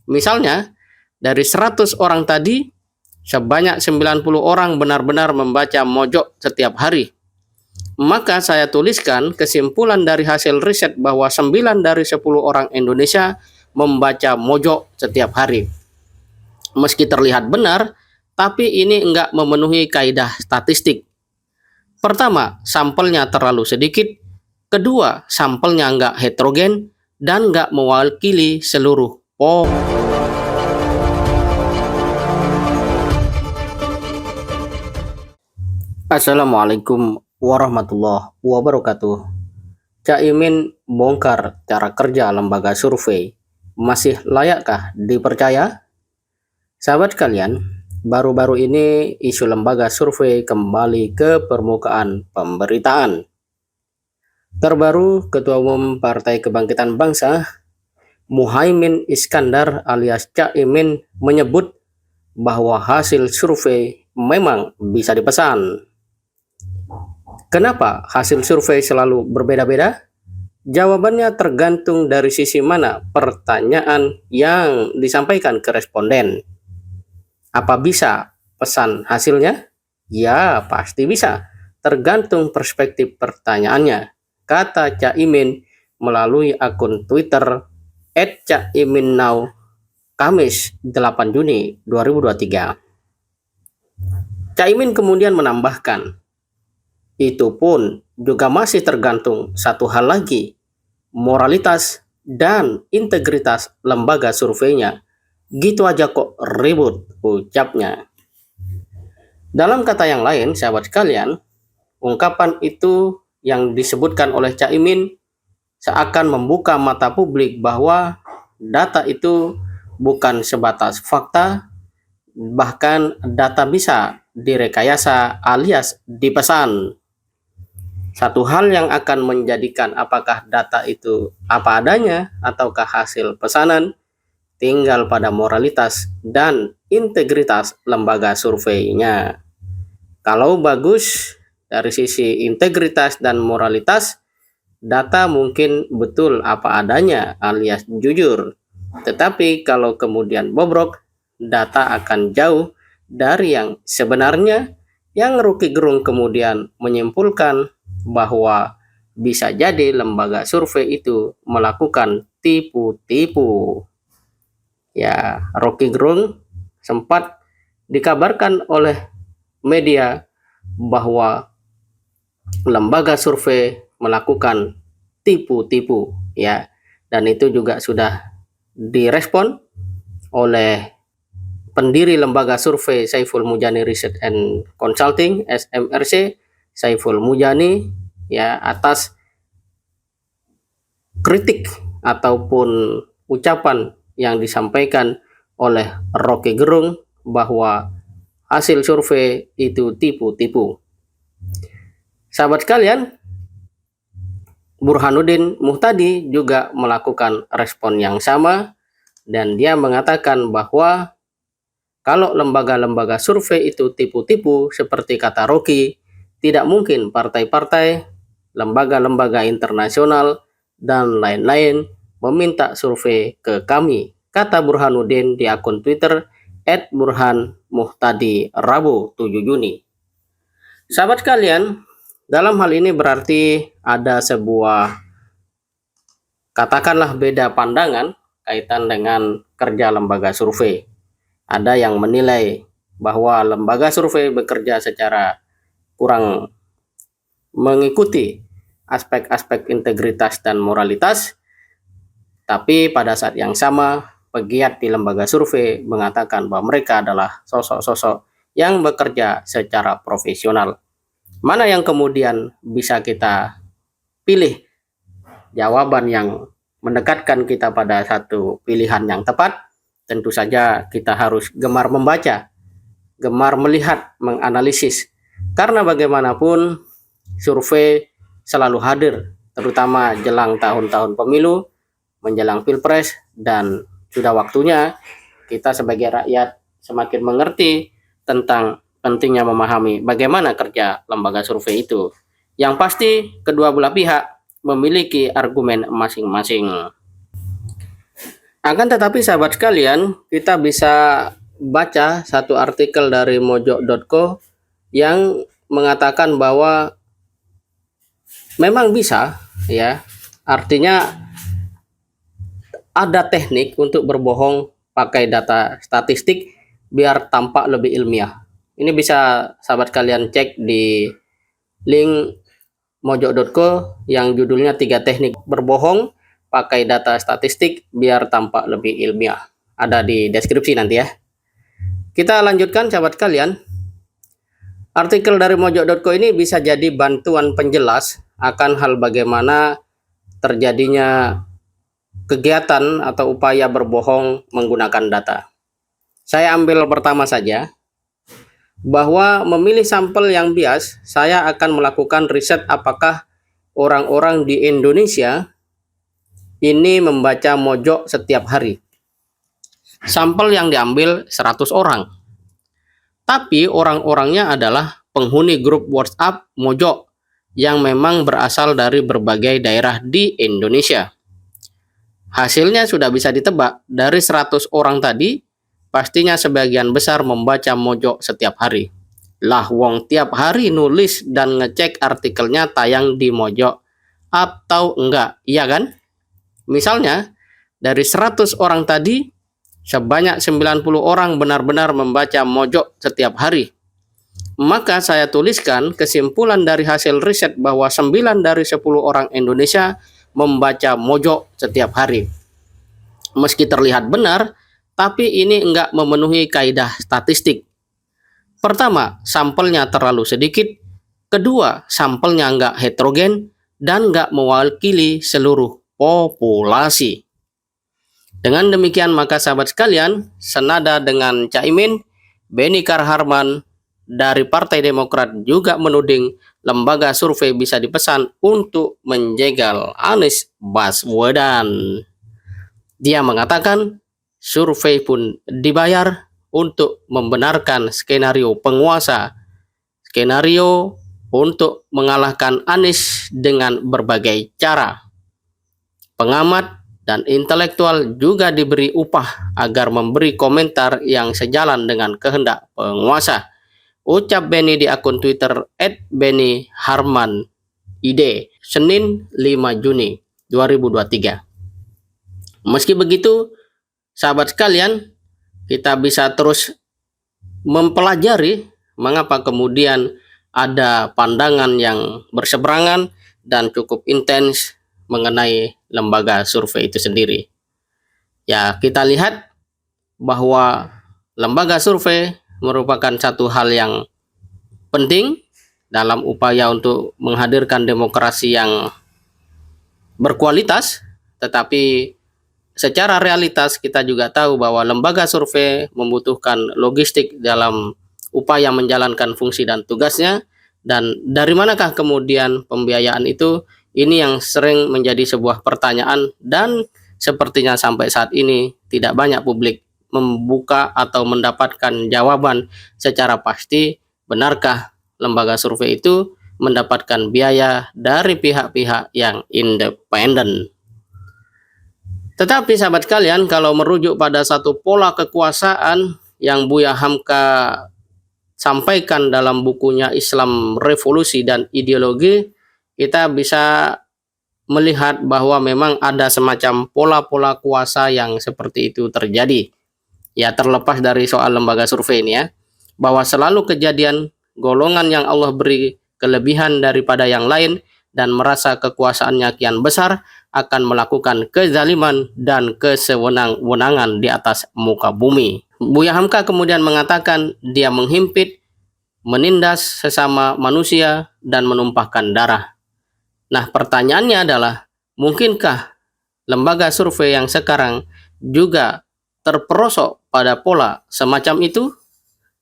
Misalnya, dari 100 orang tadi, sebanyak 90 orang benar-benar membaca mojok setiap hari. Maka saya tuliskan kesimpulan dari hasil riset bahwa 9 dari 10 orang Indonesia membaca mojok setiap hari. Meski terlihat benar, tapi ini enggak memenuhi kaidah statistik. Pertama, sampelnya terlalu sedikit. Kedua, sampelnya enggak heterogen dan enggak mewakili seluruh Assalamualaikum warahmatullahi wabarakatuh. Caimin bongkar cara kerja lembaga survei. Masih layakkah dipercaya? Sahabat kalian, baru-baru ini isu lembaga survei kembali ke permukaan pemberitaan. Terbaru, Ketua Umum Partai Kebangkitan Bangsa, Muhaimin Iskandar alias Caimin menyebut bahwa hasil survei memang bisa dipesan. Kenapa hasil survei selalu berbeda-beda? Jawabannya tergantung dari sisi mana pertanyaan yang disampaikan ke responden. Apa bisa pesan hasilnya? Ya, pasti bisa. Tergantung perspektif pertanyaannya, kata Caimin melalui akun Twitter @caiminnow Kamis 8 Juni 2023. Caimin kemudian menambahkan, itu pun juga masih tergantung satu hal lagi, moralitas dan integritas lembaga surveinya. Gitu aja kok ribut, ucapnya. Dalam kata yang lain, sahabat sekalian, ungkapan itu yang disebutkan oleh Caimin seakan membuka mata publik bahwa data itu bukan sebatas fakta, bahkan data bisa direkayasa alias dipesan. Satu hal yang akan menjadikan apakah data itu apa adanya ataukah hasil pesanan tinggal pada moralitas dan integritas lembaga surveinya. Kalau bagus dari sisi integritas dan moralitas, data mungkin betul apa adanya alias jujur. Tetapi kalau kemudian bobrok, data akan jauh dari yang sebenarnya, yang Rocky Gerung kemudian menyimpulkan bahwa bisa jadi lembaga survei itu melakukan tipu-tipu. Ya, Rocky Gerung sempat dikabarkan oleh media bahwa lembaga survei melakukan tipu-tipu, ya, dan itu juga sudah direspon oleh pendiri lembaga survei Saiful Mujani Research and Consulting SMRC, Saiful Mujani, ya, atas kritik ataupun ucapan yang disampaikan oleh Rocky Gerung bahwa hasil survei itu tipu-tipu. Sahabat sekalian, Burhanuddin Muhtadi juga melakukan respon yang sama dan dia mengatakan bahwa kalau lembaga-lembaga survei itu tipu-tipu seperti kata Rocky, tidak mungkin partai-partai, lembaga-lembaga internasional, dan lain-lain meminta survei ke kami, kata Burhanuddin di akun Twitter @burhanmuhtadi Rabu 7 Juni. Sahabat sekalian, dalam hal ini berarti ada sebuah, katakanlah, beda pandangan kaitan dengan kerja lembaga survei. Ada yang menilai bahwa lembaga survei bekerja secara kurang mengikuti aspek-aspek integritas dan moralitas, tapi pada saat yang sama pegiat di lembaga survei mengatakan bahwa mereka adalah sosok-sosok yang bekerja secara profesional. Mana yang kemudian bisa kita pilih? Jawaban yang mendekatkan kita pada satu pilihan yang tepat, tentu saja kita harus gemar membaca, gemar melihat, menganalisis. Karena bagaimanapun survei selalu hadir, terutama jelang tahun-tahun pemilu, menjelang pilpres, dan sudah waktunya kita sebagai rakyat semakin mengerti tentang pentingnya memahami bagaimana kerja lembaga survei itu. Yang pasti kedua belah pihak memiliki argumen masing-masing. Akan tetapi sahabat sekalian, kita bisa baca satu artikel dari mojok.co yang mengatakan bahwa memang bisa, ya. Artinya ada teknik untuk berbohong pakai data statistik biar tampak lebih ilmiah. Ini bisa sahabat kalian cek di link mojok.co yang judulnya 3 teknik berbohong pakai data statistik biar tampak lebih ilmiah. Ada di deskripsi nanti ya. Kita lanjutkan sahabat kalian. Artikel dari mojok.co ini bisa jadi bantuan penjelas akan hal bagaimana terjadinya kegiatan atau upaya berbohong menggunakan data. Saya ambil pertama saja, bahwa memilih sampel yang bias, saya akan melakukan riset apakah orang-orang di Indonesia ini membaca mojok setiap hari. Sampel yang diambil 100 orang. Tapi orang-orangnya adalah penghuni grup WhatsApp mojok yang memang berasal dari berbagai daerah di Indonesia. Hasilnya sudah bisa ditebak, dari 100 orang tadi, pastinya sebagian besar membaca mojok setiap hari. Lah wong tiap hari nulis dan ngecek artikelnya tayang di mojok atau enggak, iya kan? Misalnya, dari 100 orang tadi, sebanyak 90 orang benar-benar membaca mojok setiap hari. Maka saya tuliskan kesimpulan dari hasil riset bahwa 9 dari 10 orang Indonesia membaca mojok setiap hari. Meski terlihat benar, tapi ini enggak memenuhi kaidah statistik. Pertama, sampelnya terlalu sedikit. Kedua, sampelnya enggak heterogen dan enggak mewakili seluruh populasi. Dengan demikian maka sahabat sekalian, senada dengan Caimin, Benny Karharman dari Partai Demokrat juga menuding lembaga survei bisa dipesan untuk menjegal Anies Baswedan. Dia mengatakan survei pun dibayar untuk membenarkan skenario penguasa, skenario untuk mengalahkan Anies dengan berbagai cara. Pengamat dan intelektual juga diberi upah agar memberi komentar yang sejalan dengan kehendak penguasa. Ucap Benny di akun Twitter @BennyHarmanID, Senin 5 Juni 2023. Meski begitu, sahabat sekalian, kita bisa terus mempelajari mengapa kemudian ada pandangan yang berseberangan dan cukup intens mengenai lembaga survei itu sendiri. Ya, kita lihat bahwa lembaga survei merupakan satu hal yang penting dalam upaya untuk menghadirkan demokrasi yang berkualitas, tetapi secara realitas kita juga tahu bahwa lembaga survei membutuhkan logistik dalam upaya menjalankan fungsi dan tugasnya, dan dari manakah kemudian pembiayaan itu? Ini yang sering menjadi sebuah pertanyaan, dan sepertinya sampai saat ini tidak banyak publik membuka atau mendapatkan jawaban secara pasti, benarkah lembaga survei itu mendapatkan biaya dari pihak-pihak yang independen. Tetapi sahabat kalian, kalau merujuk pada satu pola kekuasaan yang Buya Hamka sampaikan dalam bukunya Islam Revolusi dan Ideologi, kita bisa melihat bahwa memang ada semacam pola-pola kuasa yang seperti itu terjadi. Ya, terlepas dari soal lembaga survei ini ya, bahwa selalu kejadian golongan yang Allah beri kelebihan daripada yang lain dan merasa kekuasaannya kian besar akan melakukan kezaliman dan kesewenang-wenangan di atas muka bumi. Buya Hamka kemudian mengatakan dia menghimpit, menindas sesama manusia, dan menumpahkan darah. Nah, pertanyaannya adalah, mungkinkah lembaga survei yang sekarang juga terperosok pada pola semacam itu?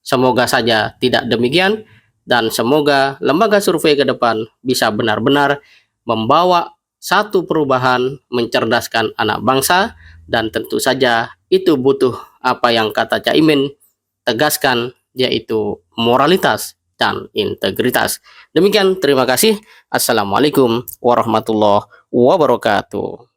Semoga saja tidak demikian, dan semoga lembaga survei ke depan bisa benar-benar membawa satu perubahan, mencerdaskan anak bangsa, dan tentu saja itu butuh apa yang kata Caimin tegaskan, yaitu moralitas dan integritas. Demikian, terima kasih. Assalamualaikum warahmatullahi wabarakatuh.